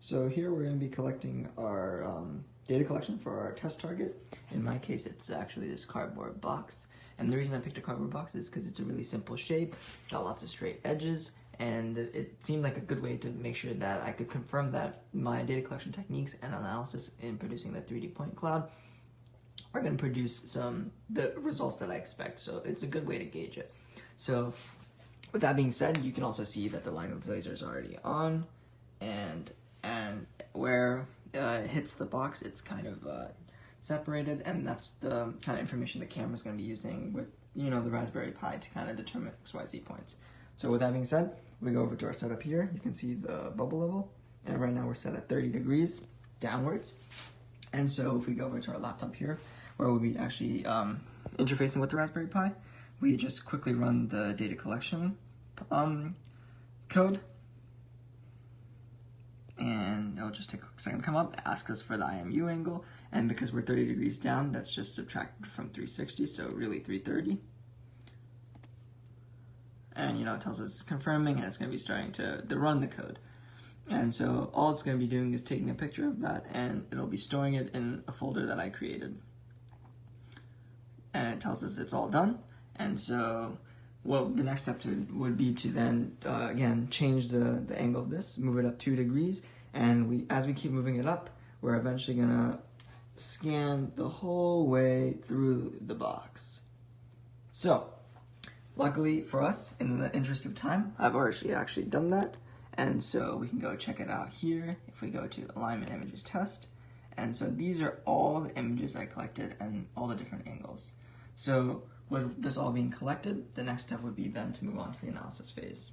So here we're going to be collecting our data collection for our test target. In my case, it's actually this cardboard box. And the reason I picked a cardboard box is because it's a really simple shape, got lots of straight edges, and it seemed like a good way to make sure that I could confirm that my data collection techniques and analysis in producing the 3D point cloud are going to produce the results that I expect. So it's a good way to gauge it. So with that being said, you can also see that the line of laser is already on, and where it hits the box, it's kind of separated, and that's the kind of information the camera's going to be using with the Raspberry Pi to kind of determine XYZ points. So with that being said, we go over to our setup here. You can see the bubble level, and right now we're set at 30 degrees downwards. And so if we go over to our laptop here, where we'll be actually interfacing with the Raspberry Pi, we just quickly run the data collection code, and it'll just take a second to come up, ask us for the IMU angle, and because we're 30 degrees down, that's just subtracted from 360, so really 330. And it tells us it's confirming, and it's going to be starting to run the code. And so all it's going to be doing is taking a picture of that, and it'll be storing it in a folder that I created. And it tells us it's all done. And so the next step would be to then, again, change the angle of this, move it up 2 degrees, and as we keep moving it up, we're eventually going to scan the whole way through the box. So, luckily for us, in the interest of time, I've already actually done that, and so we can go check it out here if we go to Alignment Images Test. And so these are all the images I collected and all the different angles. So with this all being collected, the next step would be then to move on to the analysis phase.